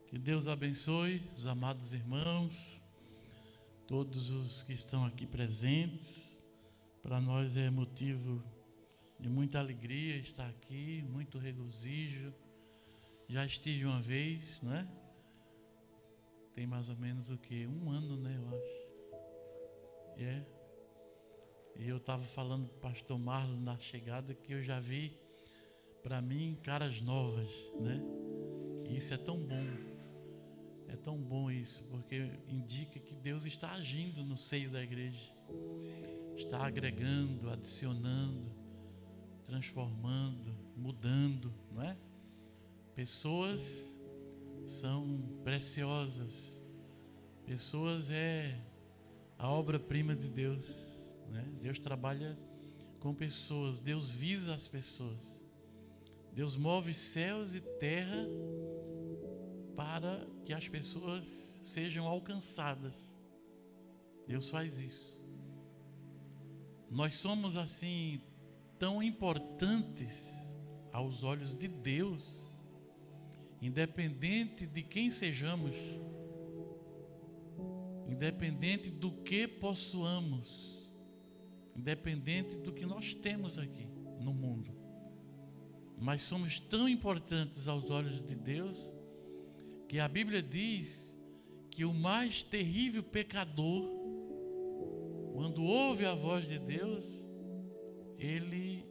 Que Deus abençoe os amados irmãos, todos os que estão aqui presentes. Para nós é motivo de muita alegria estar aqui, muito regozijo. Já estive uma vez, não é? Tem mais ou menos o quê? Um ano, né, eu acho. E eu estava falando para o pastor Marlon na chegada que eu já vi, para mim, caras novas, né? E isso é tão bom. É tão bom isso, porque indica que Deus está agindo no seio da igreja. Está agregando, adicionando, transformando, mudando, não é? Pessoas são preciosas. Pessoas é a obra-prima de Deus, né? Deus trabalha com pessoas, Deus visa as pessoas. Deus move céus e terra para que as pessoas sejam alcançadas. Deus faz isso. Nós somos assim tão importantes aos olhos de Deus, independente de quem sejamos, independente do que possuamos, independente do que nós temos aqui no mundo. Mas somos tão importantes aos olhos de Deus que a Bíblia diz que o mais terrível pecador, quando ouve a voz de Deus, ele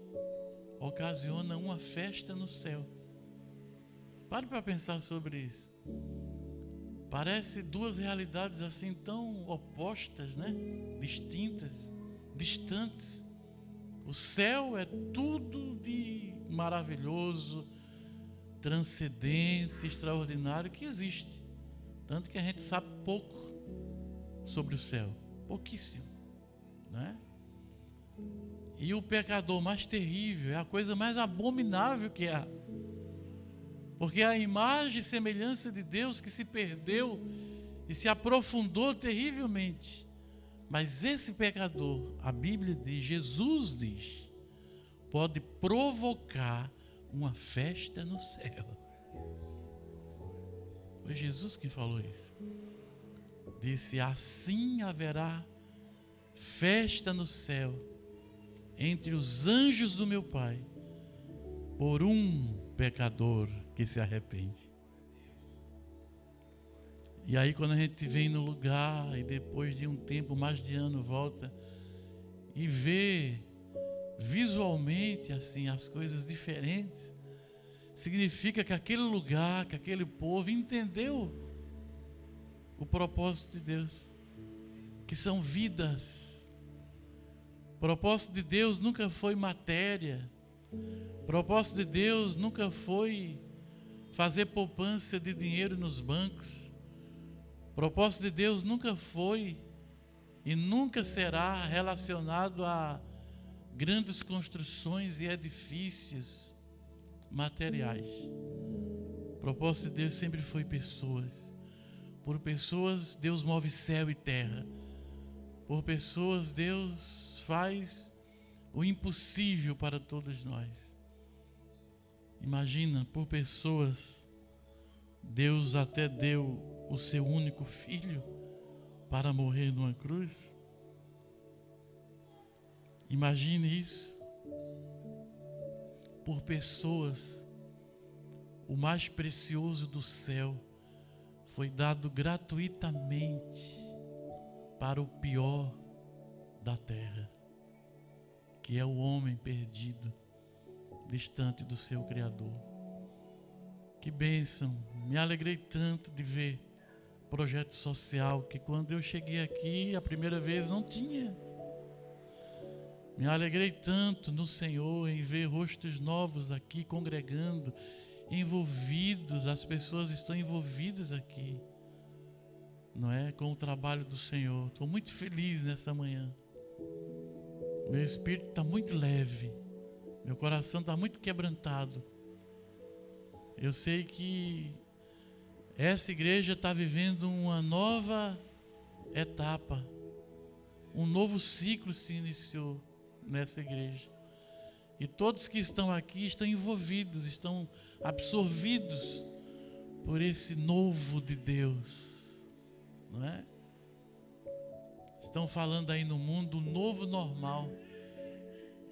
ocasiona uma festa no céu. Pare para pensar sobre isso. Parece duas realidades assim tão opostas, né? Distintas, distantes. O céu é tudo de maravilhoso, transcendente, extraordinário que existe. Tanto que a gente sabe pouco sobre o céu, pouquíssimo, né? E o pecador mais terrível é a coisa mais abominável que há. Porque a imagem e semelhança de Deus que se perdeu e se aprofundou terrivelmente. Mas esse pecador, a Bíblia diz, Jesus diz, pode provocar uma festa no céu. Foi Jesus quem falou isso. Disse: assim haverá festa no céu entre os anjos do meu Pai por um pecador que se arrepende. E aí quando a gente vem no lugar e depois de um tempo, mais de ano, volta e vê visualmente assim as coisas diferentes, significa que aquele lugar, que aquele povo entendeu o propósito de Deus, que são vidas. O propósito de Deus nunca foi matéria. O propósito de Deus nunca foi fazer poupança de dinheiro nos bancos. O propósito de Deus nunca foi e nunca será relacionado a grandes construções e edifícios materiais. O propósito de Deus sempre foi pessoas. Por pessoas Deus move céu e terra. Por pessoas Deus faz o impossível para todos nós. Imagina, por pessoas Deus até deu o seu único filho para morrer numa cruz. Imagine isso. Por pessoas, o mais precioso do céu foi dado gratuitamente para o pior da terra, que é o homem perdido, distante do seu Criador. Que bênção! Me alegrei tanto de ver projeto social que quando eu cheguei aqui a primeira vez não tinha. Me alegrei tanto no Senhor em ver rostos novos aqui congregando, envolvidos, as pessoas estão envolvidas aqui, não é? Com o trabalho do Senhor. Estou muito feliz nessa manhã. Meu espírito está muito leve, meu coração está muito quebrantado. Eu sei que essa igreja está vivendo uma nova etapa, um novo ciclo se iniciou nessa igreja. E todos que estão aqui estão envolvidos, estão absorvidos por esse novo de Deus, não é? Estão falando aí no mundo o novo normal.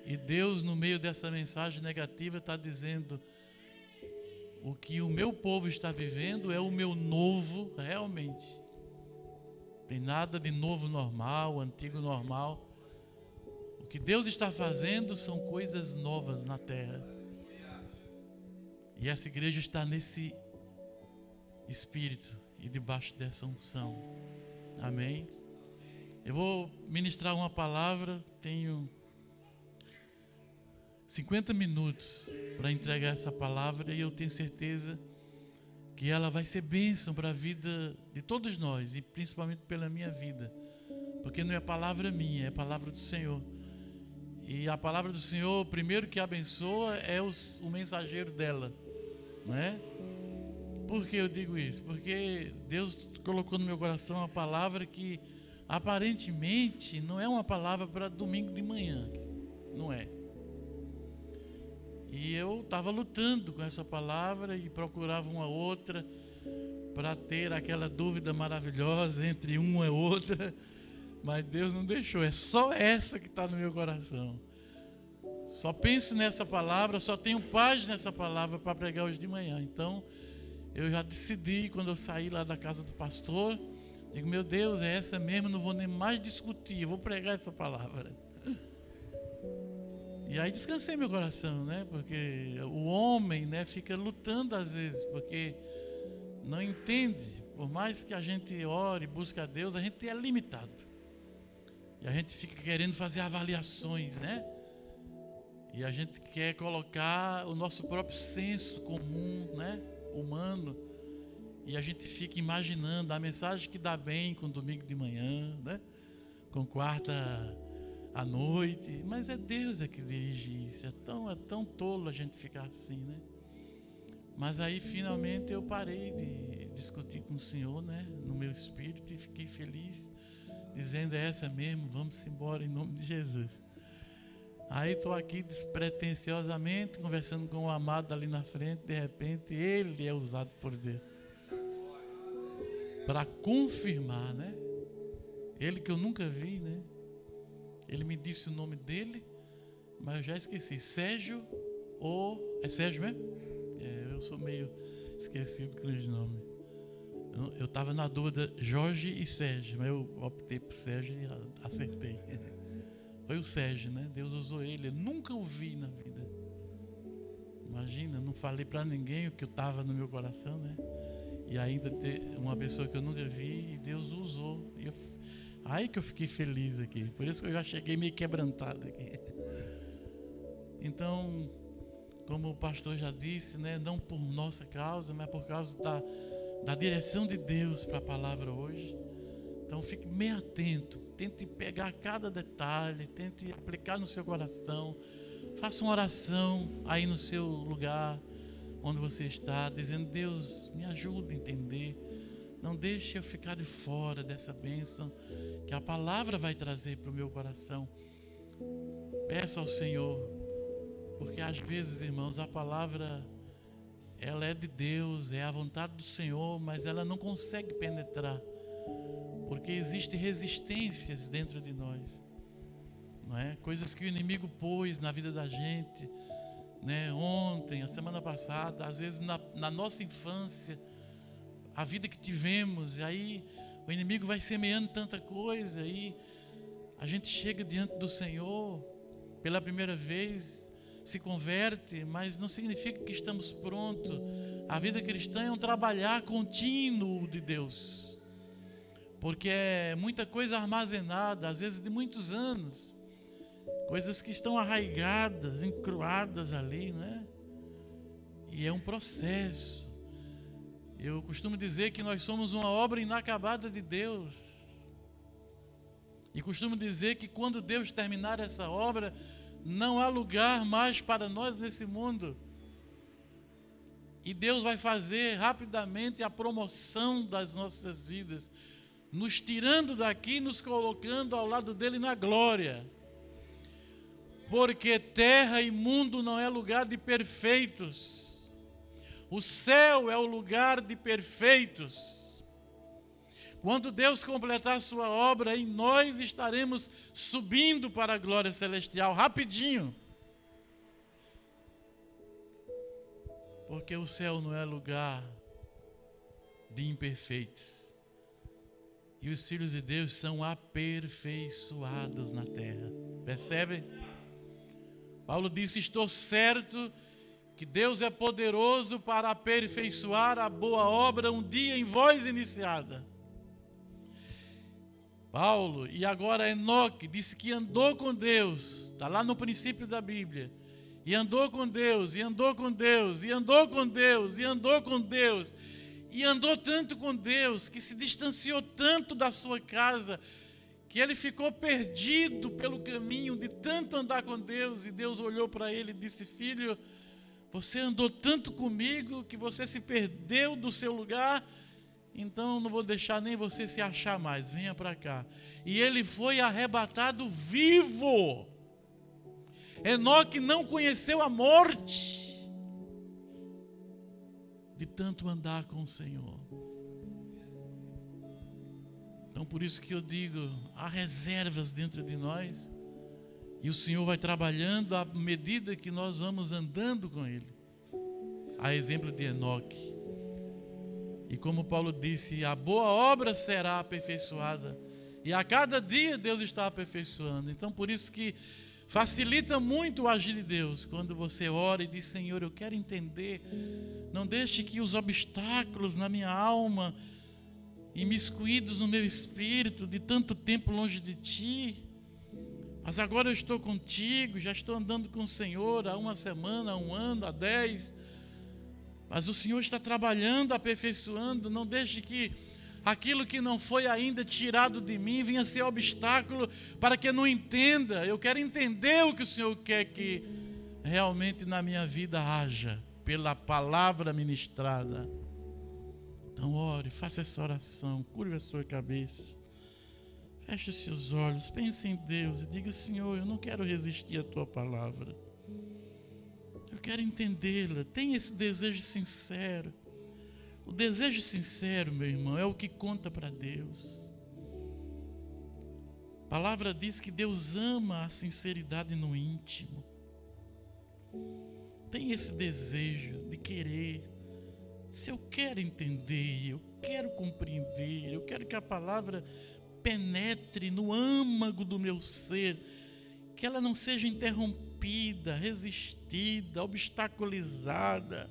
E Deus, no meio dessa mensagem negativa, está dizendo: o que o meu povo está vivendo é o meu novo realmente. Tem nada de novo normal, antigo normal. O que Deus está fazendo são coisas novas na terra. E essa igreja está nesse espírito e debaixo dessa unção. Amém? Eu vou ministrar uma palavra, tenho 50 minutos para entregar essa palavra e eu tenho certeza que ela vai ser bênção para a vida de todos nós e principalmente pela minha vida, porque não é palavra minha, é palavra do Senhor. E a palavra do Senhor, o primeiro que abençoa é o mensageiro dela, não é? Por que eu digo isso? Porque Deus colocou no meu coração uma palavra que aparentemente não é uma palavra para domingo de manhã, não é? E eu estava lutando com essa palavra e procurava uma outra para ter aquela dúvida maravilhosa entre uma e outra, mas Deus não deixou, é só essa que está no meu coração. Só penso nessa palavra, só tenho paz nessa palavra para pregar hoje de manhã. Então, eu já decidi, quando eu saí lá da casa do pastor, digo: meu Deus, é essa mesmo, não vou nem mais discutir, eu vou pregar essa palavra. E aí descansei meu coração, né? Porque o homem, né, fica lutando às vezes, porque não entende. Por mais que a gente ore, busque a Deus, a gente é limitado. E a gente fica querendo fazer avaliações, né? E a gente quer colocar o nosso próprio senso comum, né, humano. E a gente fica imaginando a mensagem que dá bem com domingo de manhã, né? Com quarta à noite. Mas é Deus que dirige isso. É tão tolo a gente ficar assim, né? Mas aí finalmente eu parei de discutir com o Senhor, né, no meu espírito, e fiquei feliz, dizendo: é essa mesmo, vamos embora em nome de Jesus. Aí estou aqui despretensiosamente conversando com o amado ali na frente. De repente ele é usado por Deus para confirmar, né? Ele que eu nunca vi, né? Ele me disse o nome dele, mas eu já esqueci. Sérgio ou... é Sérgio mesmo? Eu sou meio esquecido com os nomes. Eu estava na dúvida Jorge e Sérgio, mas eu optei por Sérgio e acertei. Foi o Sérgio, né? Deus usou ele. Eu nunca o vi na vida. Imagina, não falei para ninguém o que estava no meu coração, né? E ainda ter uma pessoa que eu nunca vi, e Deus usou. E aí que eu fiquei feliz aqui. Por isso que eu já cheguei meio quebrantado aqui. Então, como o pastor já disse, né? Não por nossa causa, mas por causa da direção de Deus para a palavra hoje. Então fique bem atento, tente pegar cada detalhe, tente aplicar no seu coração. Faça uma oração aí no seu lugar, onde você está, dizendo: Deus, me ajuda a entender. Não deixe eu ficar de fora dessa bênção que a palavra vai trazer para o meu coração. Peça ao Senhor, porque às vezes, irmãos, a palavra, ela é de Deus, é a vontade do Senhor, mas ela não consegue penetrar, porque existem resistências dentro de nós, não é? Coisas que o inimigo pôs na vida da gente, né? Ontem, a semana passada, às vezes na nossa infância, a vida que tivemos, e aí o inimigo vai semeando tanta coisa, e a gente chega diante do Senhor pela primeira vez, se converte, mas não significa que estamos prontos. A vida cristã é um trabalhar contínuo de Deus, porque é muita coisa armazenada, às vezes de muitos anos, coisas que estão arraigadas, encruadas ali, né? E é um processo. Eu costumo dizer que nós somos uma obra inacabada de Deus, e costumo dizer que quando Deus terminar essa obra, não há lugar mais para nós nesse mundo. E Deus vai fazer rapidamente a promoção das nossas vidas, nos tirando daqui, nos colocando ao lado dele na glória. Porque terra e mundo não é lugar de perfeitos. O céu é o lugar de perfeitos. Quando Deus completar a sua obra, em nós estaremos subindo para a glória celestial, rapidinho. Porque o céu não é lugar de imperfeitos. E os filhos de Deus são aperfeiçoados na terra. Percebe? Paulo disse: estou certo que Deus é poderoso para aperfeiçoar a boa obra um dia em vós iniciada. Paulo, e agora Enoque, disse que andou com Deus, está lá no princípio da Bíblia, e andou com Deus, e andou com Deus, e andou com Deus, e andou com Deus, e andou tanto com Deus, que se distanciou tanto da sua casa, que ele ficou perdido pelo caminho de tanto andar com Deus, e Deus olhou para ele e disse: filho, você andou tanto comigo que você se perdeu do seu lugar, então não vou deixar nem você se achar mais, venha para cá. E ele foi arrebatado vivo. Enoque não conheceu a morte, de tanto andar com o Senhor. Então por isso que eu digo, há reservas dentro de nós, e o Senhor vai trabalhando à medida que nós vamos andando com Ele. A exemplo de Enoque. E como Paulo disse, a boa obra será aperfeiçoada. E a cada dia Deus está aperfeiçoando. Então por isso que facilita muito o agir de Deus. Quando você ora e diz: Senhor, eu quero entender. Não deixe que os obstáculos na minha alma, imiscuídos no meu espírito, de tanto tempo longe de Ti. Mas agora eu estou contigo, já estou andando com o Senhor há uma semana, há um ano, há 10. Mas o Senhor está trabalhando, aperfeiçoando. Não deixe que aquilo que não foi ainda tirado de mim venha ser obstáculo para que eu não entenda. Eu quero entender o que o Senhor quer que realmente na minha vida haja, pela palavra ministrada. Então ore, faça essa oração, curve a sua cabeça, feche os seus olhos, pense em Deus e diga: Senhor, eu não quero resistir à Tua palavra. Eu quero entendê-la. Tenha esse desejo sincero. O desejo sincero, meu irmão, é o que conta para Deus. A palavra diz que Deus ama a sinceridade no íntimo. Tenha esse desejo de querer. Se eu quero entender, eu quero compreender, eu quero que a palavra penetre no âmago do meu ser, que ela não seja interrompida, resistida, obstaculizada,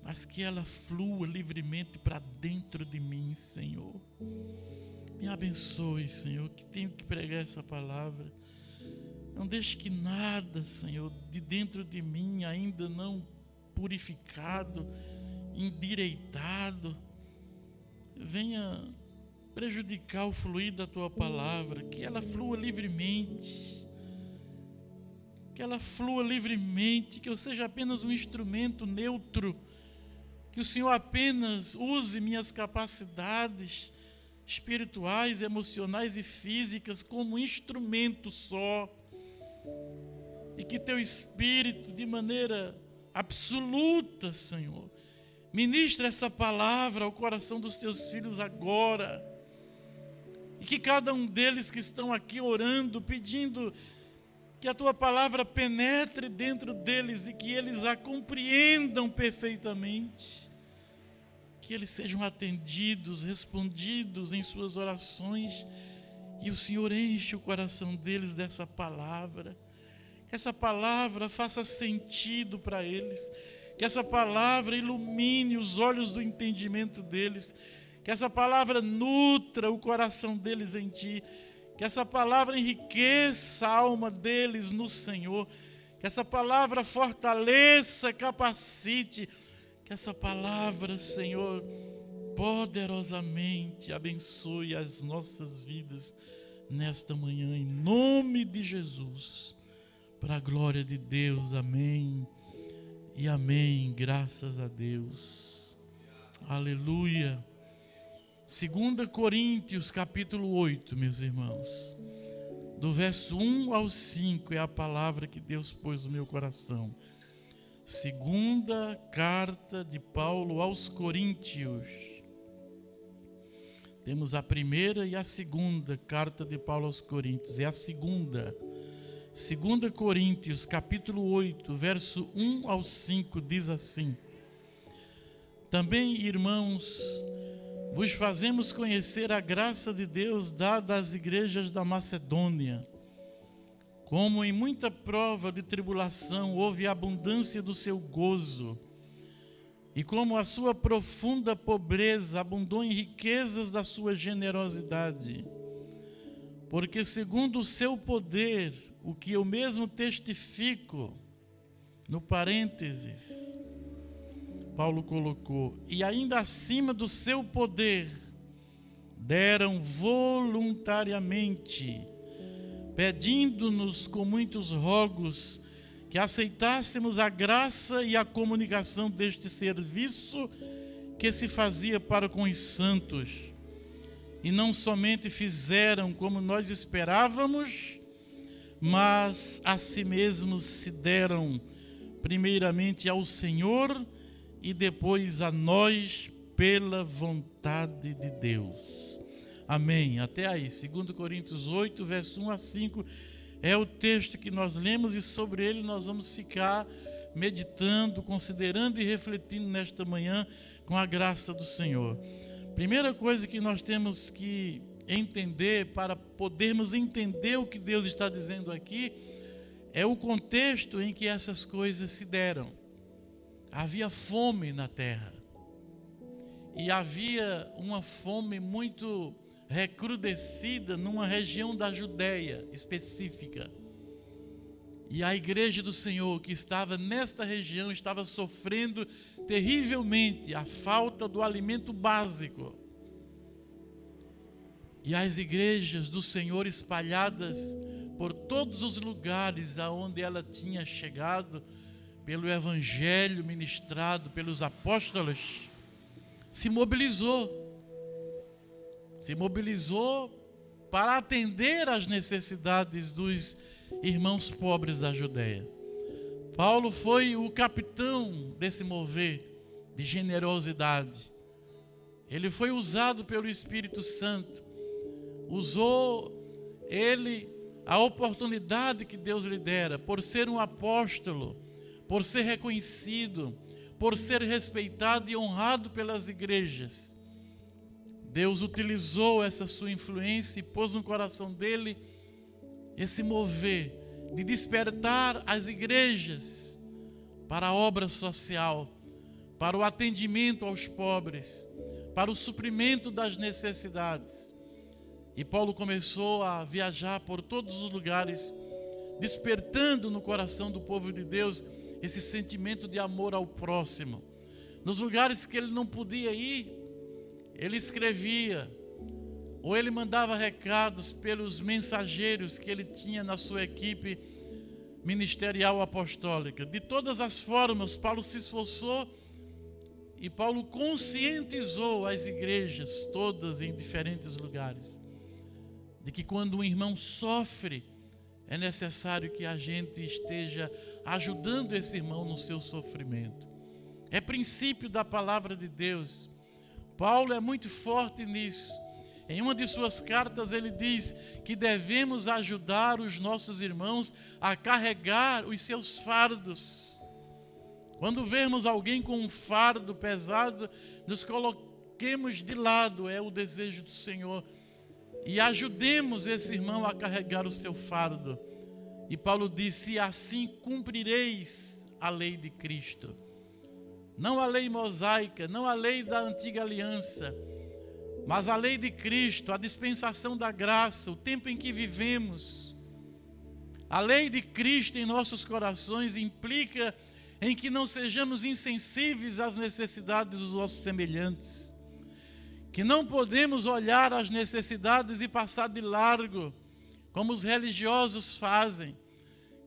mas que ela flua livremente para dentro de mim, Senhor. Me abençoe, Senhor, que tenho que pregar essa palavra. Não deixe que nada, Senhor, de dentro de mim, ainda não purificado, endireitado, venha prejudicar o fluir da Tua palavra. Que ela flua livremente, que ela flua livremente, que eu seja apenas um instrumento neutro, que o Senhor apenas use minhas capacidades espirituais, emocionais e físicas como instrumento só, e que Teu Espírito, de maneira absoluta, Senhor, ministra essa palavra ao coração dos Teus filhos agora, e que cada um deles que estão aqui orando, pedindo que a Tua palavra penetre dentro deles e que eles a compreendam perfeitamente, que eles sejam atendidos, respondidos em suas orações, e o Senhor enche o coração deles dessa palavra, que essa palavra faça sentido para eles, que essa palavra ilumine os olhos do entendimento deles, que essa palavra nutra o coração deles em Ti, que essa palavra enriqueça a alma deles no Senhor, que essa palavra fortaleça, capacite, que essa palavra, Senhor, poderosamente abençoe as nossas vidas nesta manhã, em nome de Jesus, para a glória de Deus. Amém e amém. Graças a Deus. Aleluia. 2 Coríntios capítulo 8, meus irmãos, do verso 1 ao 5 é a palavra que Deus pôs no meu coração. Segunda carta de Paulo aos Coríntios. Temos a primeira e a segunda carta de Paulo aos Coríntios. É a segunda. 2 Coríntios, capítulo 8, verso 1 ao 5, diz assim: Também, irmãos, vos fazemos conhecer a graça de Deus dada às igrejas da Macedônia. Como em muita prova de tribulação houve abundância do seu gozo, e como a sua profunda pobreza abundou em riquezas da sua generosidade. Porque segundo o seu poder, o que eu mesmo testifico, no parênteses, Paulo colocou, e ainda acima do seu poder, deram voluntariamente, pedindo-nos com muitos rogos que aceitássemos a graça e a comunicação deste serviço que se fazia para com os santos. E não somente fizeram como nós esperávamos, mas a si mesmos se deram primeiramente ao Senhor e depois a nós pela vontade de Deus. Amém. Até aí, 2 Coríntios 8, verso 1 a 5, é o texto que nós lemos e sobre ele nós vamos ficar meditando, considerando e refletindo nesta manhã com a graça do Senhor. Primeira coisa que nós temos que entender, para podermos entender o que Deus está dizendo aqui, é o contexto em que essas coisas se deram. Havia fome na terra, e havia uma fome muito recrudescida numa região da Judéia específica. E a igreja do Senhor que estava nesta região estava sofrendo terrivelmente a falta do alimento básico. E as igrejas do Senhor espalhadas por todos os lugares aonde ela tinha chegado, pelo evangelho ministrado pelos apóstolos, se mobilizou para atender às necessidades dos irmãos pobres da Judéia. Paulo foi o capitão desse mover de generosidade. Ele foi usado pelo Espírito Santo. Usou ele a oportunidade que Deus lhe dera, por ser um apóstolo, por ser reconhecido, por ser respeitado e honrado pelas igrejas. Deus utilizou essa sua influência e pôs no coração dele esse mover de despertar as igrejas para a obra social, para o atendimento aos pobres, para o suprimento das necessidades. E Paulo começou a viajar por todos os lugares, despertando no coração do povo de Deus esse sentimento de amor ao próximo. Nos lugares que ele não podia ir, ele escrevia, ou ele mandava recados pelos mensageiros que ele tinha na sua equipe ministerial apostólica. De todas as formas, Paulo se esforçou e Paulo conscientizou as igrejas todas em diferentes lugares de que quando um irmão sofre, é necessário que a gente esteja ajudando esse irmão no seu sofrimento. É princípio da palavra de Deus. Paulo é muito forte nisso. Em uma de suas cartas ele diz que devemos ajudar os nossos irmãos a carregar os seus fardos. Quando vermos alguém com um fardo pesado, nos coloquemos de lado, é o desejo do Senhor, e ajudemos esse irmão a carregar o seu fardo. E Paulo disse: assim cumprireis a lei de Cristo. Não a lei mosaica, não a lei da antiga aliança, mas a lei de Cristo, a dispensação da graça, o tempo em que vivemos. A lei de Cristo em nossos corações implica em que não sejamos insensíveis às necessidades dos nossos semelhantes, que não podemos olhar as necessidades e passar de largo, como os religiosos fazem,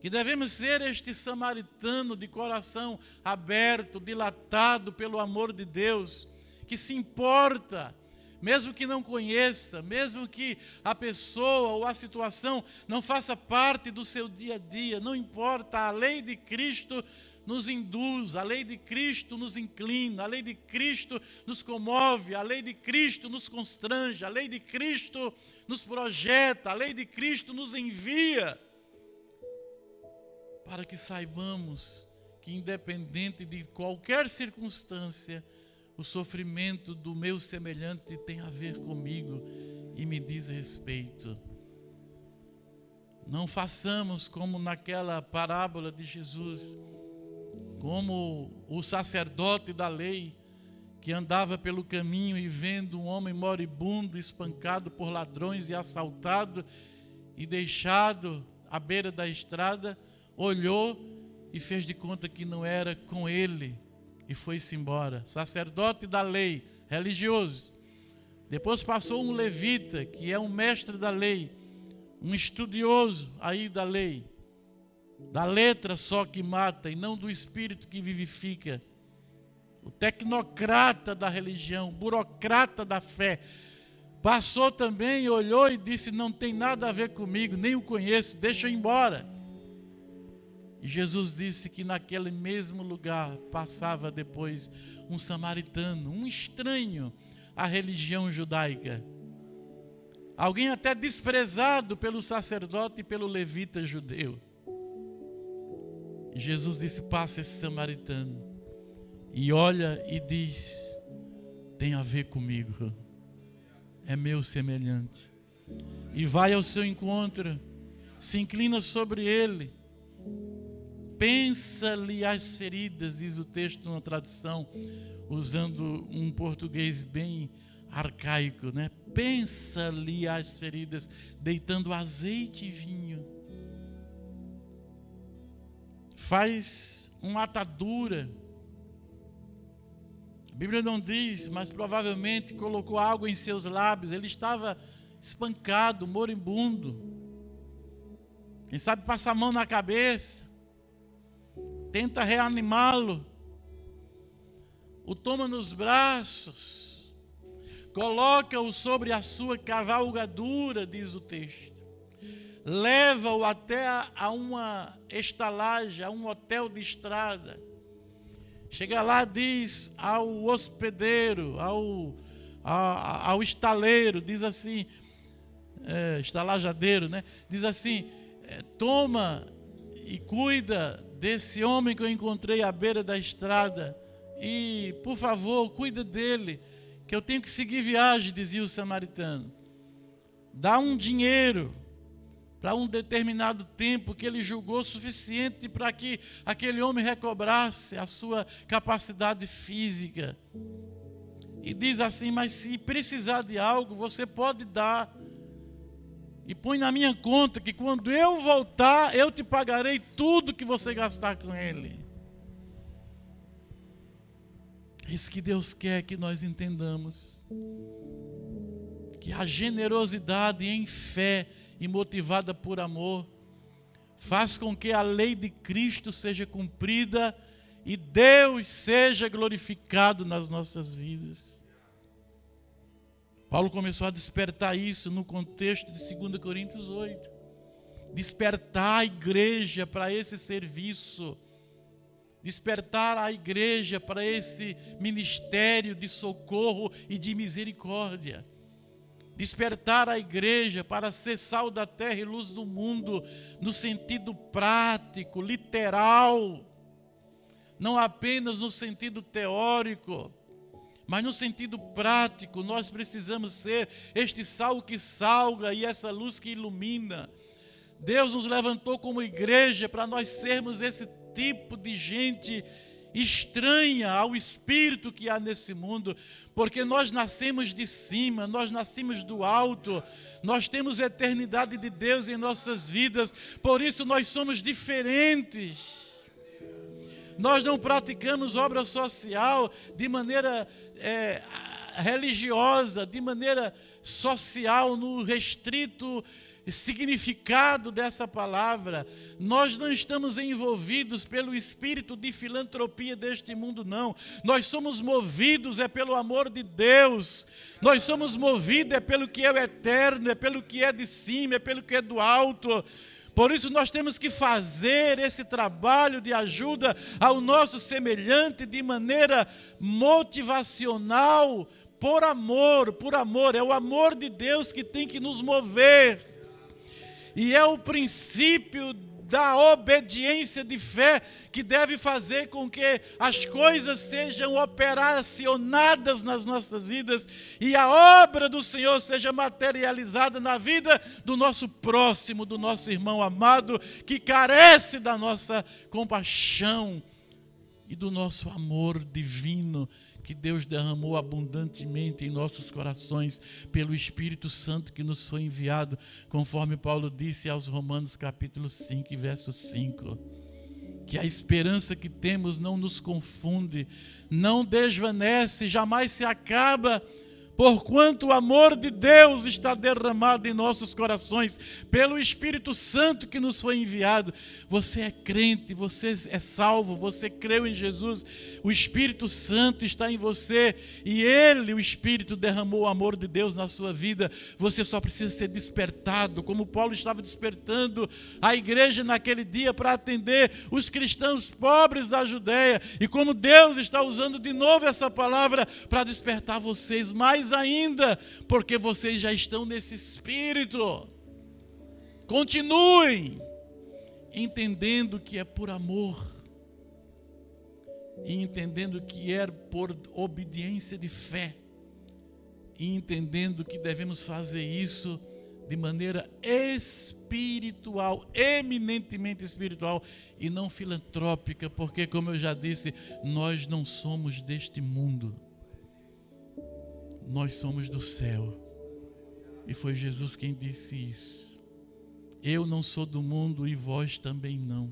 que devemos ser este samaritano de coração aberto, dilatado pelo amor de Deus, que se importa, mesmo que não conheça, mesmo que a pessoa ou a situação não faça parte do seu dia a dia, não importa, a lei de Cristo nos induz, a lei de Cristo nos inclina, a lei de Cristo nos comove, a lei de Cristo nos constrange, a lei de Cristo nos projeta, a lei de Cristo nos envia, para que saibamos que, independente de qualquer circunstância, o sofrimento do meu semelhante tem a ver comigo e me diz respeito. Não façamos como naquela parábola de Jesus, como o sacerdote da lei, que andava pelo caminho e vendo um homem moribundo, espancado por ladrões e assaltado e deixado à beira da estrada, olhou e fez de conta que não era com ele e foi-se embora. Sacerdote da lei, religioso. Depois passou um levita, que é um mestre da lei, um estudioso aí da lei, da letra só que mata e não do espírito que vivifica. O tecnocrata da religião, burocrata da fé, passou também, olhou e disse: não tem nada a ver comigo, nem o conheço, deixa eu ir embora. E Jesus disse que naquele mesmo lugar passava depois um samaritano, um estranho à religião judaica. Alguém até desprezado pelo sacerdote e pelo levita judeu. E Jesus disse: passa esse samaritano. E olha e diz: tem a ver comigo, é meu semelhante. E vai ao seu encontro, se inclina sobre ele, pensa-lhe as feridas, diz o texto na tradução, usando um português bem arcaico, né? Pensa-lhe as feridas, deitando azeite e vinho. Faz uma atadura. A Bíblia não diz, mas provavelmente colocou água em seus lábios. Ele estava espancado, moribundo. Quem sabe passa a mão na cabeça, tenta reanimá-lo, o toma nos braços, coloca-o sobre a sua cavalgadura, diz o texto, leva-o até a uma estalagem, a um hotel de estrada. Chega lá, diz ao hospedeiro, ao estaleiro, diz assim, estalajadeiro, né? Diz assim: toma e cuida desse homem que eu encontrei à beira da estrada e, por favor, cuida dele, que eu tenho que seguir viagem, dizia o samaritano. Dá um dinheiro para um determinado tempo que ele julgou suficiente para que aquele homem recobrasse a sua capacidade física. E diz assim: mas se precisar de algo, você pode dar. E põe na minha conta que quando eu voltar, eu te pagarei tudo que você gastar com ele. É isso que Deus quer que nós entendamos. Que a generosidade em fé e motivada por amor faz com que a lei de Cristo seja cumprida e Deus seja glorificado nas nossas vidas. Paulo começou a despertar isso no contexto de 2 Coríntios 8. Despertar a igreja para esse serviço. Despertar a igreja para esse ministério de socorro e de misericórdia. Despertar a igreja para ser sal da terra e luz do mundo, no sentido prático, literal. Não apenas no sentido teórico, mas no sentido prático. Nós precisamos ser este sal que salga e essa luz que ilumina. Deus nos levantou como igreja para nós sermos esse tipo de gente estranha ao espírito que há nesse mundo, porque nós nascemos de cima, nós nascemos do alto, nós temos a eternidade de Deus em nossas vidas, por isso nós somos diferentes. Nós não praticamos obra social de maneira religiosa, de maneira social, no restrito significado dessa palavra. Nós não estamos envolvidos pelo espírito de filantropia deste mundo, não. Nós somos movidos pelo amor de Deus. Nós somos movidos pelo que é o eterno, pelo que é de cima, pelo que é do alto. Por isso nós temos que fazer esse trabalho de ajuda ao nosso semelhante de maneira motivacional, por amor, é o amor de Deus que tem que nos mover. E é o princípio da obediência de fé que deve fazer com que as coisas sejam operacionadas nas nossas vidas e a obra do Senhor seja materializada na vida do nosso próximo, do nosso irmão amado, que carece da nossa compaixão e do nosso amor divino que Deus derramou abundantemente em nossos corações pelo Espírito Santo que nos foi enviado, conforme Paulo disse aos Romanos capítulo 5, verso 5. Que a esperança que temos não nos confunde, não desvanece, jamais se acaba, porquanto o amor de Deus está derramado em nossos corações pelo Espírito Santo que nos foi enviado. Você é crente, você é salvo, você creu em Jesus, o Espírito Santo está em você e Ele, o Espírito, derramou o amor de Deus na sua vida. Você só precisa ser despertado, como Paulo estava despertando a igreja naquele dia para atender os cristãos pobres da Judeia, e como Deus está usando de novo essa palavra para despertar vocês mais ainda, porque vocês já estão nesse espírito. Continuem entendendo que é por amor e entendendo que é por obediência de fé e entendendo que devemos fazer isso de maneira espiritual, eminentemente espiritual e não filantrópica, porque, como eu já disse, nós não somos deste mundo. Nós somos do céu. E foi Jesus quem disse isso. Eu não sou do mundo e vós também não.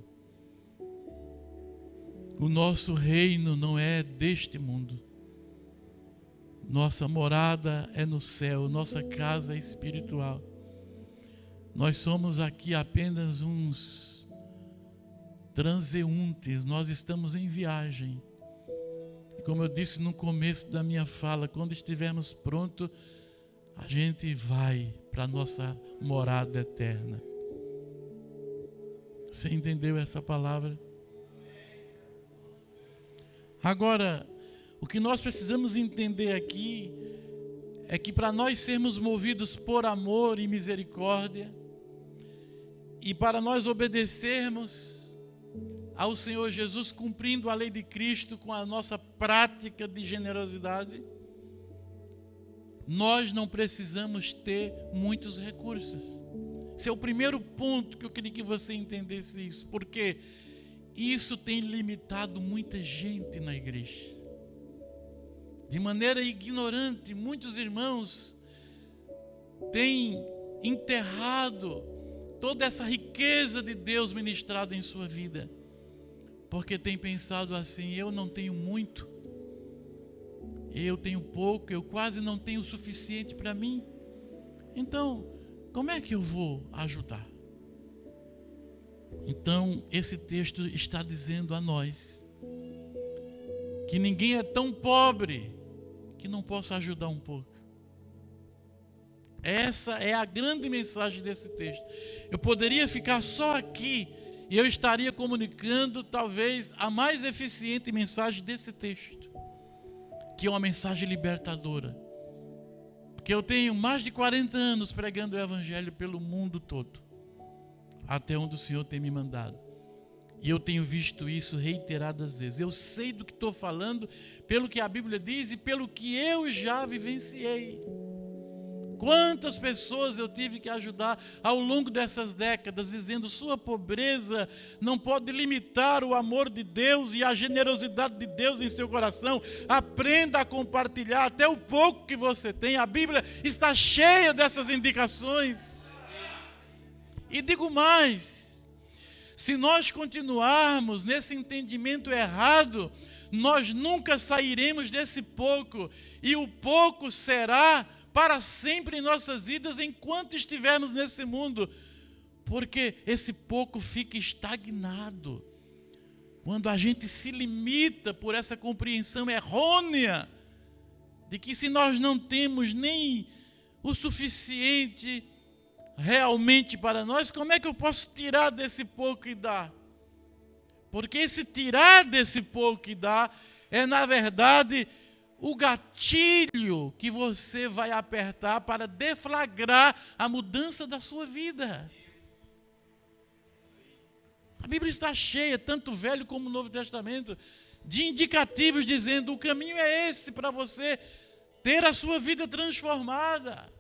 O nosso reino não é deste mundo. Nossa morada é no céu, nossa casa é espiritual. Nós somos aqui apenas uns transeuntes, nós estamos em viagem. Como eu disse no começo da minha fala, quando estivermos prontos, a gente vai para a nossa morada eterna. Você entendeu essa palavra? Agora, o que nós precisamos entender aqui é que para nós sermos movidos por amor e misericórdia, e para nós obedecermos ao Senhor Jesus, cumprindo a lei de Cristo com a nossa prática de generosidade, nós não precisamos ter muitos recursos. Esse é o primeiro ponto que eu queria que você entendesse isso, porque isso tem limitado muita gente na igreja. De maneira ignorante, muitos irmãos têm enterrado toda essa riqueza de Deus ministrada em sua vida, porque tem pensado assim: eu não tenho muito, eu tenho pouco, eu quase não tenho o suficiente para mim, então como é que eu vou ajudar? Então esse texto está dizendo a nós que ninguém é tão pobre que não possa ajudar um pouco. Essa é a grande mensagem desse texto. Eu poderia ficar só aqui e eu estaria comunicando talvez a mais eficiente mensagem desse texto, que é uma mensagem libertadora. Porque eu tenho mais de 40 anos pregando o Evangelho pelo mundo todo, até onde o Senhor tem me mandado. E eu tenho visto isso reiteradas vezes. Eu sei do que estou falando, pelo que a Bíblia diz e pelo que eu já vivenciei. Quantas pessoas eu tive que ajudar ao longo dessas décadas, dizendo: sua pobreza não pode limitar o amor de Deus e a generosidade de Deus em seu coração. Aprenda a compartilhar até o pouco que você tem. A Bíblia está cheia dessas indicações. E digo mais: se nós continuarmos nesse entendimento errado, nós nunca sairemos desse pouco, e o pouco será para sempre em nossas vidas enquanto estivermos nesse mundo, porque esse pouco fica estagnado. Quando a gente se limita por essa compreensão errônea de que se nós não temos nem o suficiente, realmente para nós, como é que eu posso tirar desse pouco e dar? Porque esse tirar desse pouco e dar é, na verdade, o gatilho que você vai apertar para deflagrar a mudança da sua vida. A Bíblia está cheia, tanto o Velho como o Novo Testamento, de indicativos dizendo: o caminho é esse para você ter a sua vida transformada.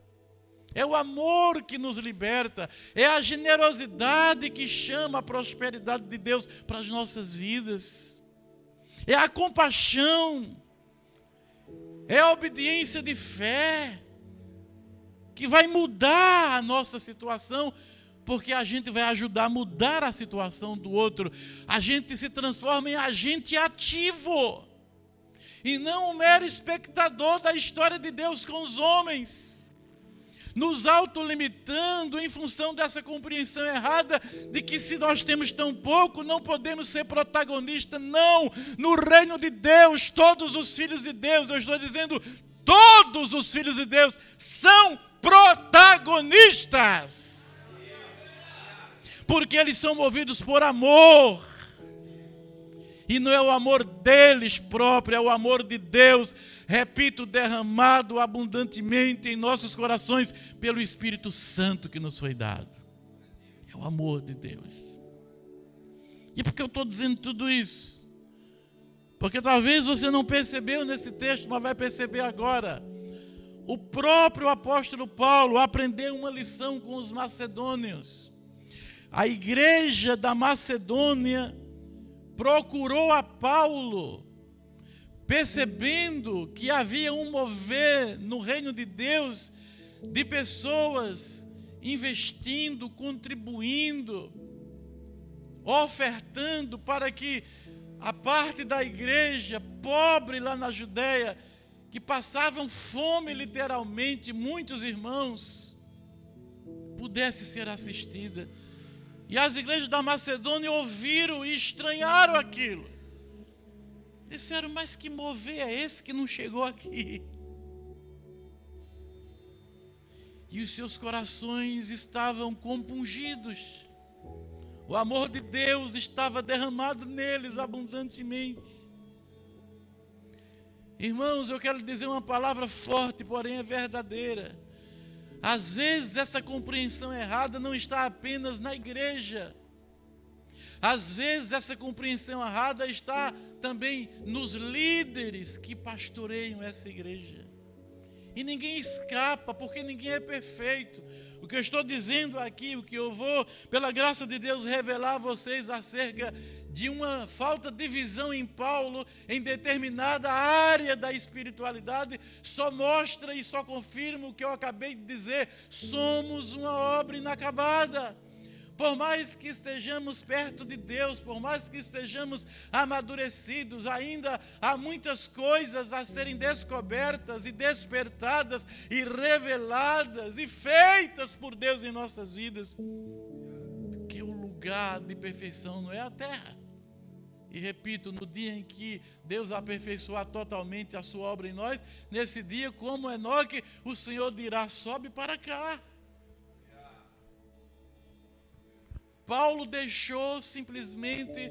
É o amor que nos liberta, é a generosidade que chama a prosperidade de Deus para as nossas vidas, é a compaixão, é a obediência de fé que vai mudar a nossa situação, porque a gente vai ajudar a mudar a situação do outro. A gente se transforma em agente ativo e não um mero espectador da história de Deus com os homens, nos autolimitando em função dessa compreensão errada de que se nós temos tão pouco, não podemos ser protagonistas. Não, no reino de Deus, todos os filhos de Deus, eu estou dizendo, todos os filhos de Deus são protagonistas, porque eles são movidos por amor. E não é o amor deles próprios, é o amor de Deus, repito, derramado abundantemente em nossos corações pelo Espírito Santo que nos foi dado. É o amor de Deus. E por que eu estou dizendo tudo isso? Porque talvez você não percebeu nesse texto, mas vai perceber agora. O próprio apóstolo Paulo aprendeu uma lição com os macedônios. A igreja da Macedônia procurou a Paulo, percebendo que havia um mover no reino de Deus de pessoas investindo, contribuindo, ofertando para que a parte da igreja pobre lá na Judéia, que passavam fome literalmente, muitos irmãos, pudesse ser assistida. E as igrejas da Macedônia ouviram e estranharam aquilo. Disseram: mas que mover é esse que não chegou aqui? E os seus corações estavam compungidos. O amor de Deus estava derramado neles abundantemente. Irmãos, eu quero dizer uma palavra forte, porém é verdadeira. Às vezes essa compreensão errada não está apenas na igreja. Às vezes essa compreensão errada está também nos líderes que pastoreiam essa igreja. E ninguém escapa, porque ninguém é perfeito. O que eu estou dizendo aqui, o que eu vou, pela graça de Deus, revelar a vocês acerca de uma falta de visão em Paulo, em determinada área da espiritualidade, só mostra e só confirma o que eu acabei de dizer: somos uma obra inacabada. Por mais que estejamos perto de Deus, por mais que estejamos amadurecidos, ainda há muitas coisas a serem descobertas e despertadas e reveladas e feitas por Deus em nossas vidas. Porque o lugar de perfeição não é a terra. E repito, no dia em que Deus aperfeiçoar totalmente a sua obra em nós, nesse dia, como Enoque, o Senhor dirá: sobe para cá. Paulo deixou simplesmente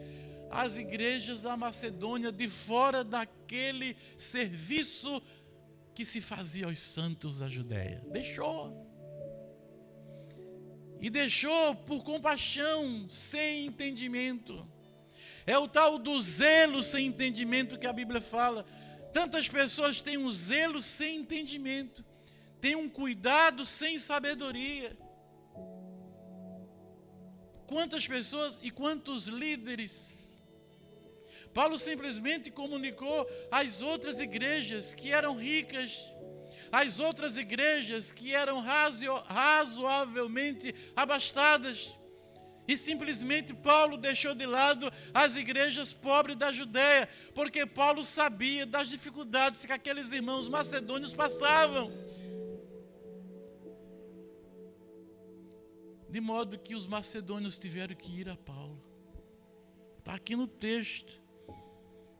as igrejas da Macedônia de fora daquele serviço que se fazia aos santos da Judéia. Deixou. E deixou por compaixão, sem entendimento. É o tal do zelo sem entendimento que a Bíblia fala. Tantas pessoas têm um zelo sem entendimento, têm um cuidado sem sabedoria. Quantas pessoas e quantos líderes. Paulo simplesmente comunicou às outras igrejas que eram ricas, às outras igrejas que eram razoavelmente abastadas. E simplesmente Paulo deixou de lado as igrejas pobres da Judéia, porque Paulo sabia das dificuldades que aqueles irmãos macedônios passavam. De modo que os macedônios tiveram que ir a Paulo. Está aqui no texto.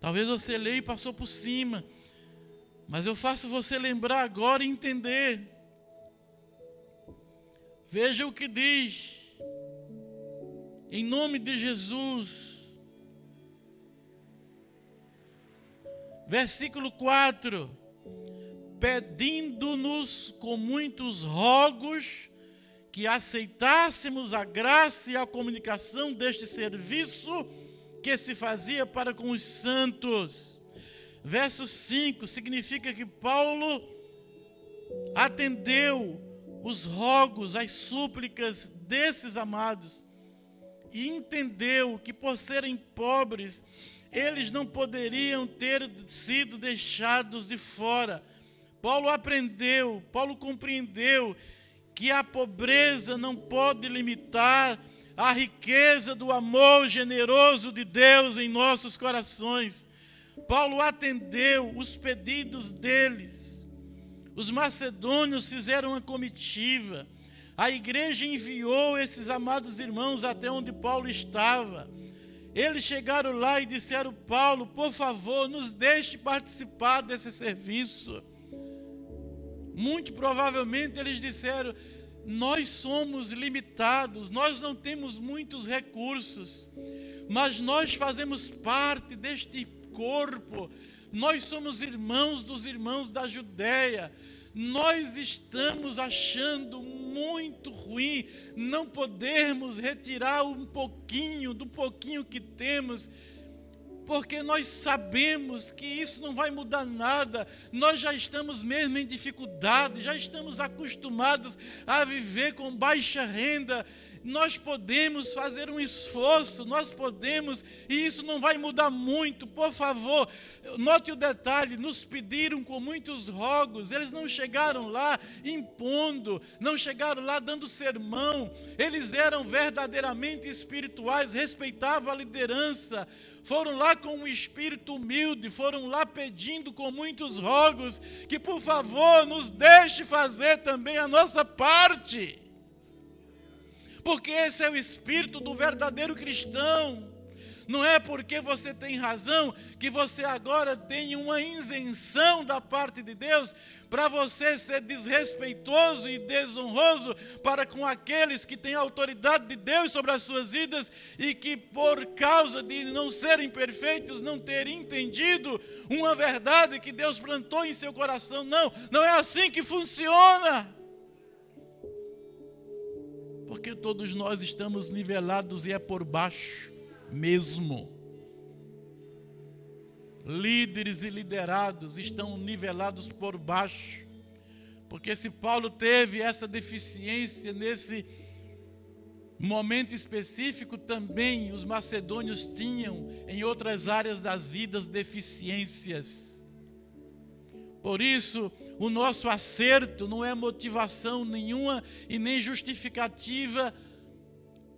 Talvez você leia e passou por cima, mas eu faço você lembrar agora e entender. Veja o que diz, em nome de Jesus. Versículo 4: pedindo-nos com muitos rogos que aceitássemos a graça e a comunicação deste serviço que se fazia para com os santos. Verso 5 significa que Paulo atendeu os rogos, as súplicas desses amados e entendeu que, por serem pobres, eles não poderiam ter sido deixados de fora. Paulo aprendeu, Paulo compreendeu que a pobreza não pode limitar a riqueza do amor generoso de Deus em nossos corações. Paulo atendeu os pedidos deles. Os macedônios fizeram uma comitiva. A igreja enviou esses amados irmãos até onde Paulo estava. Eles chegaram lá e disseram: Paulo, por favor, nos deixe participar desse serviço. Muito provavelmente eles disseram: nós somos limitados, nós não temos muitos recursos, mas nós fazemos parte deste corpo, nós somos irmãos dos irmãos da Judéia, nós estamos achando muito ruim não podermos retirar um pouquinho do pouquinho que temos, porque nós sabemos que isso não vai mudar nada. Nós já estamos mesmo em dificuldade, já estamos acostumados a viver com baixa renda. Nós podemos fazer um esforço, nós podemos, e isso não vai mudar muito. Por favor, note o detalhe: nos pediram com muitos rogos. Eles não chegaram lá impondo, não chegaram lá dando sermão. Eles eram verdadeiramente espirituais, respeitavam a liderança, foram lá com um espírito humilde, foram lá pedindo com muitos rogos que, por favor, nos deixe fazer também a nossa parte. Porque esse é o espírito do verdadeiro cristão. Não é porque você tem razão que você agora tem uma isenção da parte de Deus para você ser desrespeitoso e desonroso para com aqueles que têm a autoridade de Deus sobre as suas vidas e que, por causa de não serem perfeitos, não terem entendido uma verdade que Deus plantou em seu coração. Não, não é assim que funciona. Porque todos nós estamos nivelados e é por baixo mesmo. Líderes e liderados estão nivelados por baixo. Porque se Paulo teve essa deficiência nesse momento específico, também os macedônios tinham em outras áreas das vidas deficiências. Por isso, o nosso acerto não é motivação nenhuma e nem justificativa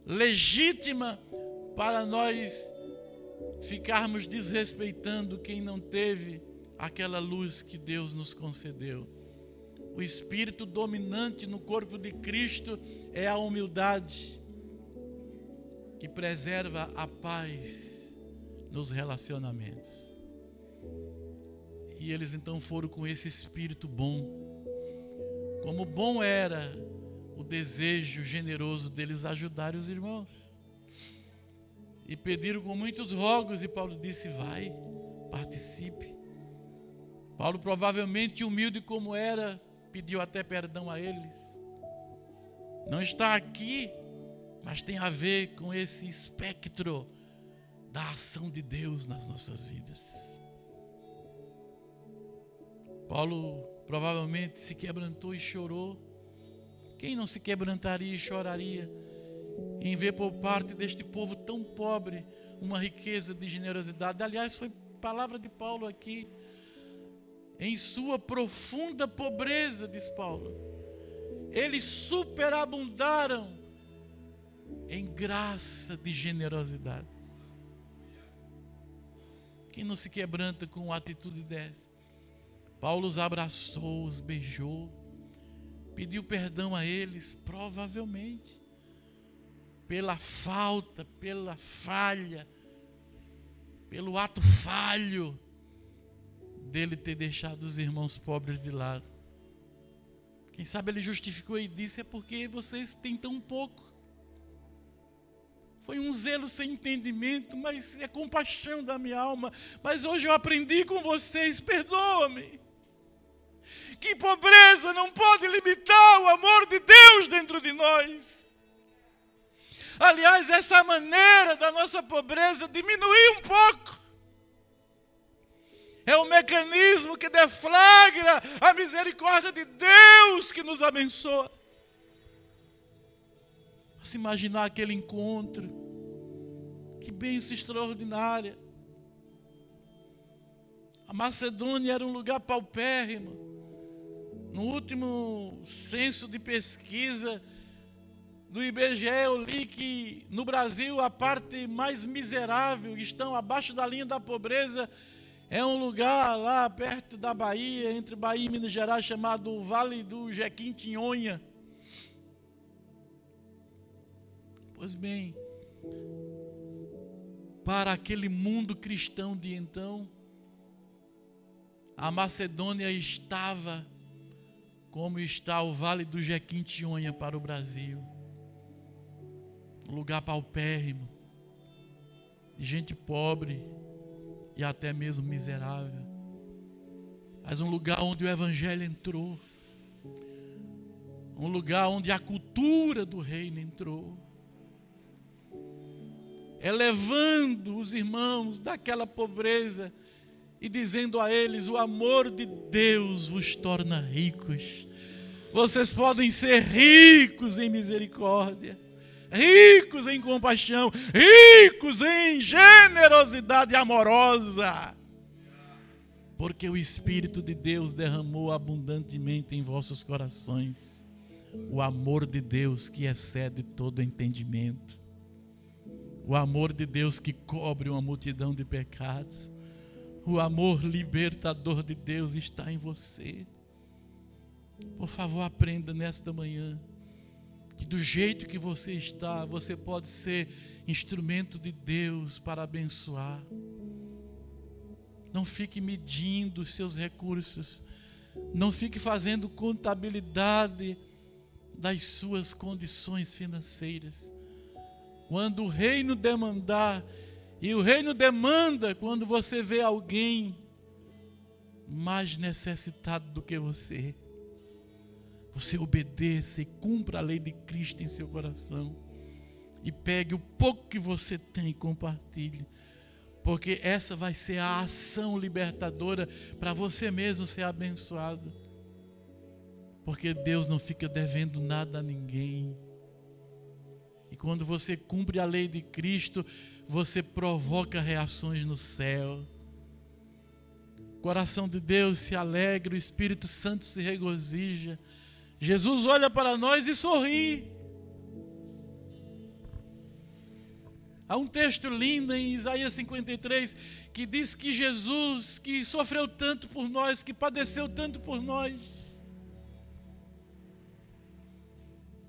legítima para nós ficarmos desrespeitando quem não teve aquela luz que Deus nos concedeu. O espírito dominante no corpo de Cristo é a humildade, que preserva a paz nos relacionamentos. E eles então foram com esse espírito bom. Como bom era o desejo generoso deles ajudarem os irmãos. E pediram com muitos rogos, e Paulo disse: vai, participe. Paulo, provavelmente humilde como era, pediu até perdão a eles. Não está aqui, mas tem a ver com esse espectro da ação de Deus nas nossas vidas. Paulo provavelmente se quebrantou e chorou. Quem não se quebrantaria e choraria em ver por parte deste povo tão pobre uma riqueza de generosidade? Aliás, foi palavra de Paulo aqui. Em sua profunda pobreza, diz Paulo, eles superabundaram em graça de generosidade. Quem não se quebranta com uma atitude dessa? Paulo os abraçou, os beijou, pediu perdão a eles, provavelmente, pela falta, pela falha, pelo ato falho dele ter deixado os irmãos pobres de lado. Quem sabe ele justificou e disse: é porque vocês têm tão pouco. Foi um zelo sem entendimento, mas é compaixão da minha alma. Mas hoje eu aprendi com vocês, perdoa-me, que pobreza não pode limitar o amor de Deus dentro de nós. Aliás, essa maneira da nossa pobreza diminuir um pouco é um mecanismo que deflagra a misericórdia de Deus que nos abençoa. Se imaginar aquele encontro, que bênção extraordinária. A Macedônia era um lugar paupérrimo. No último censo de pesquisa do IBGE, eu li que no Brasil a parte mais miserável, estão abaixo da linha da pobreza, é um lugar lá perto da Bahia, entre Bahia e Minas Gerais, chamado Vale do Jequitinhonha. Pois bem, para aquele mundo cristão de então, a Macedônia estava como está o Vale do Jequitinhonha para o Brasil. Um lugar paupérrimo, de gente pobre e até mesmo miserável. Mas um lugar onde o Evangelho entrou. Um lugar onde a cultura do reino entrou. Elevando os irmãos daquela pobreza e dizendo a eles: o amor de Deus vos torna ricos. Vocês podem ser ricos em misericórdia, ricos em compaixão, ricos em generosidade amorosa, porque o Espírito de Deus derramou abundantemente em vossos corações o amor de Deus que excede todo entendimento. O amor de Deus que cobre uma multidão de pecados. O amor libertador de Deus está em você. Por favor, aprenda nesta manhã que do jeito que você está, você pode ser instrumento de Deus para abençoar. Não fique medindo os seus recursos. Não fique fazendo contabilidade das suas condições financeiras. Quando o reino demandar, e o reino demanda quando você vê alguém mais necessitado do que você, você obedeça e cumpra a lei de Cristo em seu coração. E pegue o pouco que você tem e compartilhe. Porque essa vai ser a ação libertadora para você mesmo ser abençoado. Porque Deus não fica devendo nada a ninguém. E quando você cumpre a lei de Cristo, você provoca reações no céu. O coração de Deus se alegra, o Espírito Santo se regozija. Jesus olha para nós e sorri. Há um texto lindo em Isaías 53 que diz que Jesus, que sofreu tanto por nós, que padeceu tanto por nós,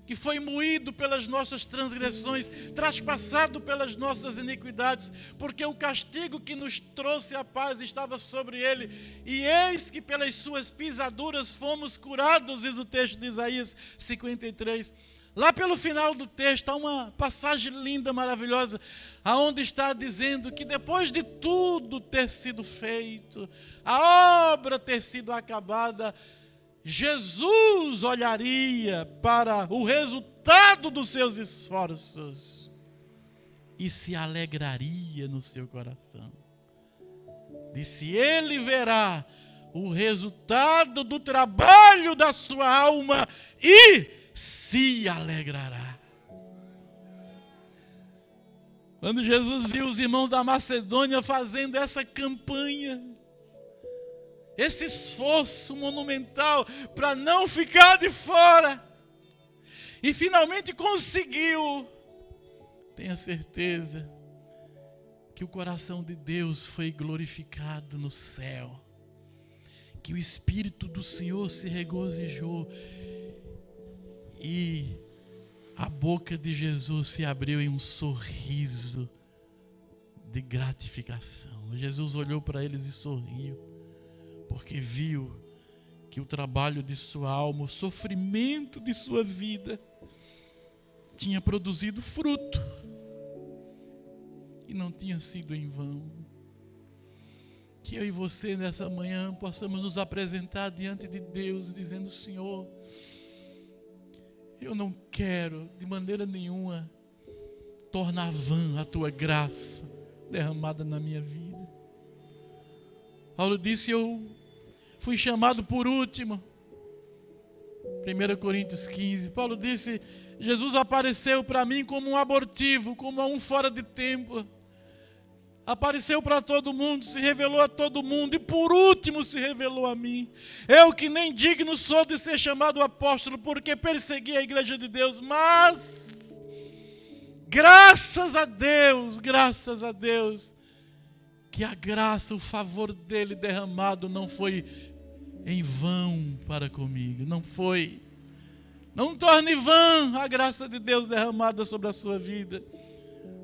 que foi moído pelas nossas transgressões, traspassado pelas nossas iniquidades, porque o castigo que nos trouxe a paz estava sobre ele, e eis que pelas suas pisaduras fomos curados, diz o texto de Isaías 53. Lá pelo final do texto há uma passagem linda, maravilhosa, aonde está dizendo que depois de tudo ter sido feito, a obra ter sido acabada, Jesus olharia para o resultado dos seus esforços e se alegraria no seu coração. Disse: ele verá o resultado do trabalho da sua alma e se alegrará. Quando Jesus viu os irmãos da Macedônia fazendo essa campanha, esse esforço monumental para não ficar de fora, e finalmente conseguiu, tenha certeza que o coração de Deus foi glorificado no céu, que o Espírito do Senhor se regozijou e a boca de Jesus se abriu em um sorriso de gratificação. Jesus olhou para eles e sorriu, porque viu que o trabalho de sua alma, o sofrimento de sua vida tinha produzido fruto e não tinha sido em vão. Que eu e você nessa manhã possamos nos apresentar diante de Deus dizendo: Senhor, eu não quero de maneira nenhuma tornar vã a tua graça derramada na minha vida. Paulo disse: eu fui chamado por último. 1 Coríntios 15, Paulo disse: Jesus apareceu para mim como um abortivo, como um fora de tempo. Apareceu para todo mundo, se revelou a todo mundo e por último se revelou a mim. Eu que nem digno sou de ser chamado apóstolo, porque persegui a igreja de Deus, mas graças a Deus, que a graça, o favor dele derramado não foi em vão para comigo, não foi. Não torne vã a graça de Deus derramada sobre a sua vida,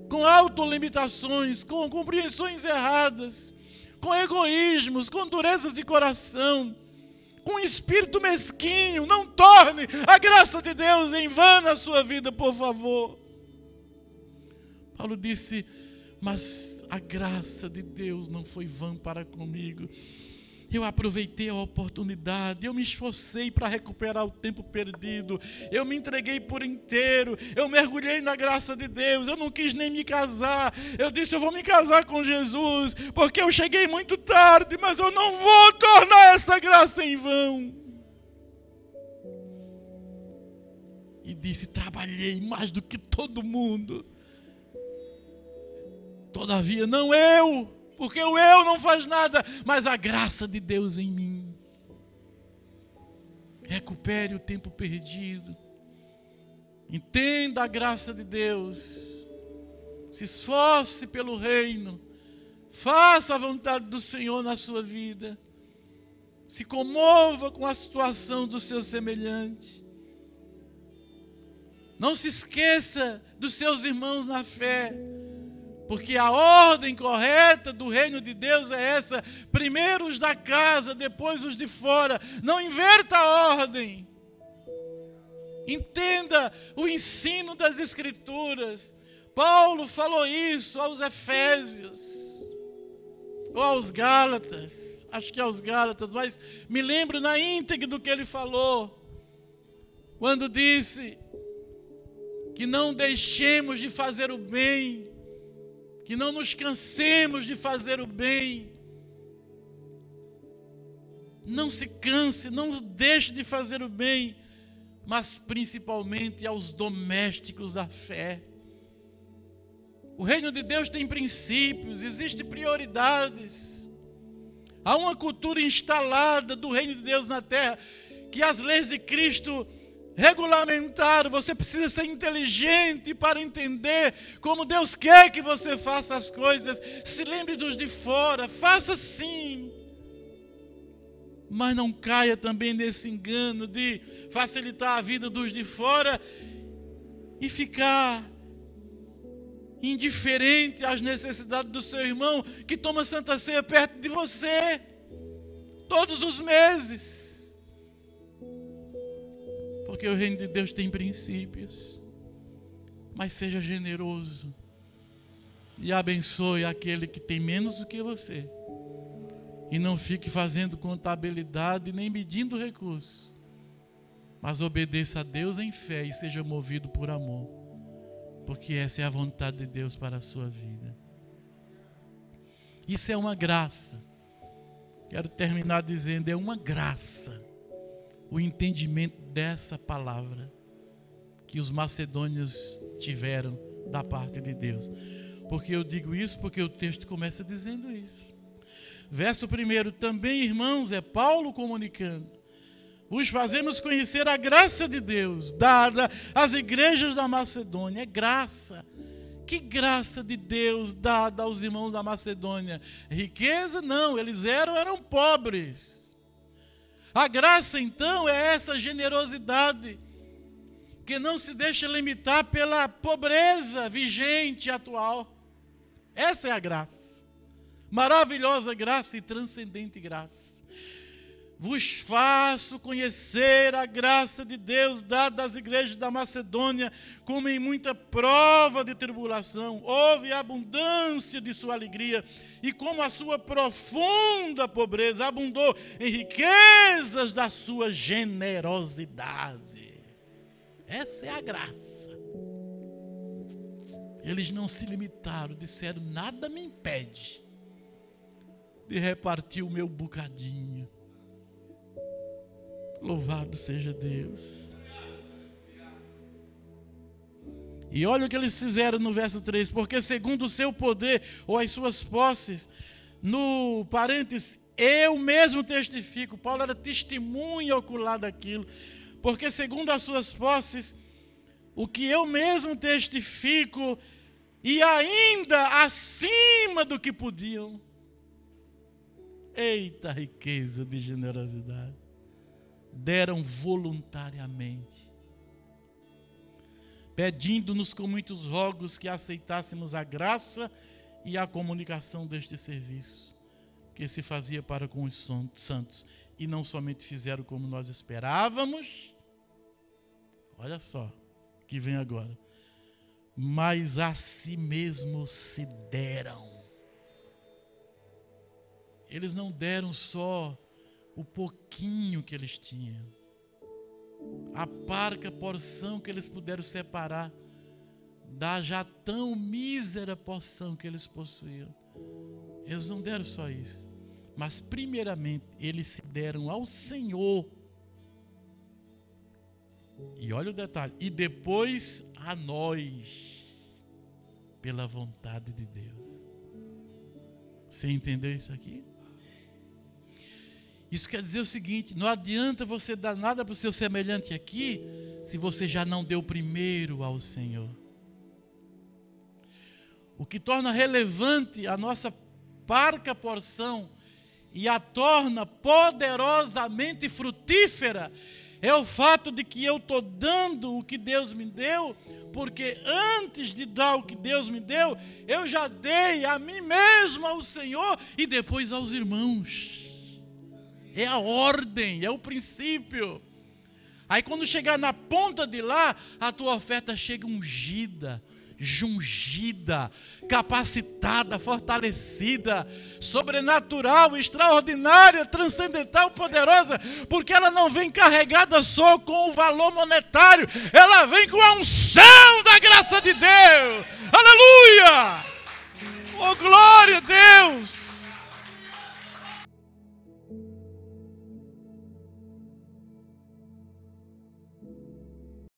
com autolimitações, com compreensões erradas, com egoísmos, com durezas de coração, com espírito mesquinho. Não torne a graça de Deus em vão na sua vida, por favor. Paulo disse: mas a graça de Deus não foi vã para comigo. Eu aproveitei a oportunidade, eu me esforcei para recuperar o tempo perdido, eu me entreguei por inteiro, eu mergulhei na graça de Deus, eu não quis nem me casar. Eu disse: eu vou me casar com Jesus, porque eu cheguei muito tarde, mas eu não vou tornar essa graça em vão. E disse: trabalhei mais do que todo mundo. Todavia, não eu, porque o eu não faz nada, mas a graça de Deus em mim. Recupere o tempo perdido. Entenda a graça de Deus. Se esforce pelo reino. Faça a vontade do Senhor na sua vida. Se comova com a situação do seu semelhante. Não se esqueça dos seus irmãos na fé. Porque a ordem correta do reino de Deus é essa: primeiro os da casa, depois os de fora. Não inverta a ordem. Entenda o ensino das Escrituras. Paulo falou isso aos Efésios, ou aos Gálatas, acho que aos Gálatas, mas me lembro na íntegra do que ele falou, quando disse que não deixemos de fazer o bem, que não nos cansemos de fazer o bem. Não se canse, não deixe de fazer o bem, mas principalmente aos domésticos da fé. O reino de Deus tem princípios, existem prioridades. Há uma cultura instalada do reino de Deus na terra, que as leis de Cristo regulamentaram. Você precisa ser inteligente para entender como Deus quer que você faça as coisas. Se lembre dos de fora, faça sim, mas não caia também nesse engano de facilitar a vida dos de fora e ficar indiferente às necessidades do seu irmão que toma Santa Ceia perto de você todos os meses. Porque o reino de Deus tem princípios. Mas seja generoso e abençoe aquele que tem menos do que você. E não fique fazendo contabilidade nem medindo recursos. Mas obedeça a Deus em fé e seja movido por amor. Porque essa é a vontade de Deus para a sua vida. Isso é uma graça. Quero terminar dizendo: é uma graça o entendimento dessa palavra que os macedônios tiveram da parte de Deus. Porque eu digo isso porque o texto começa dizendo isso. Verso 1: também, irmãos, é Paulo comunicando, vos fazemos conhecer a graça de Deus dada às igrejas da Macedônia. É graça. Que graça de Deus dada aos irmãos da Macedônia? Riqueza? Não, eles eram pobres. A graça, então, é essa generosidade que não se deixa limitar pela pobreza vigente atual. Essa é a graça. Maravilhosa graça e transcendente graça. vos faço conhecer a graça de Deus dada às igrejas da Macedônia, como em muita prova de tribulação houve abundância de sua alegria, e como a sua profunda pobreza abundou em riquezas da sua generosidade. Essa é a graça. Eles não se limitaram, disseram: nada me impede de repartir o meu bocadinho. Louvado seja Deus. E olha o que eles fizeram no verso 3. Porque segundo o seu poder ou as suas posses, no parênteses, eu mesmo testifico. Paulo era testemunha ocular daquilo. Porque segundo as suas posses, o que eu mesmo testifico, e ainda acima do que podiam. Eita riqueza de generosidade. Deram voluntariamente, pedindo-nos com muitos rogos que aceitássemos a graça e a comunicação deste serviço, que se fazia para com os santos. E não somente fizeram como nós esperávamos, olha só, que vem agora, mas a si mesmos se deram. Eles não deram só o pouquinho que eles tinham, a parca porção que eles puderam separar da já tão mísera porção que eles possuíam. Eles não deram só isso, mas primeiramente eles se deram ao Senhor. E olha o detalhe, e depois a nós, pela vontade de Deus. Você entendeu isso aqui? Isso quer dizer o seguinte: não adianta você dar nada para o seu semelhante aqui, se você já não deu primeiro ao Senhor. O que torna relevante a nossa parca porção e a torna poderosamente frutífera é o fato de que eu estou dando o que Deus me deu, porque antes de dar o que Deus me deu, eu já dei a mim mesmo, ao Senhor, e depois aos irmãos. É a ordem, é o princípio. Aí quando chegar na ponta de lá, a tua oferta chega ungida, jungida, capacitada, fortalecida, sobrenatural, extraordinária, transcendental, poderosa, porque ela não vem carregada só com o valor monetário, ela vem com a unção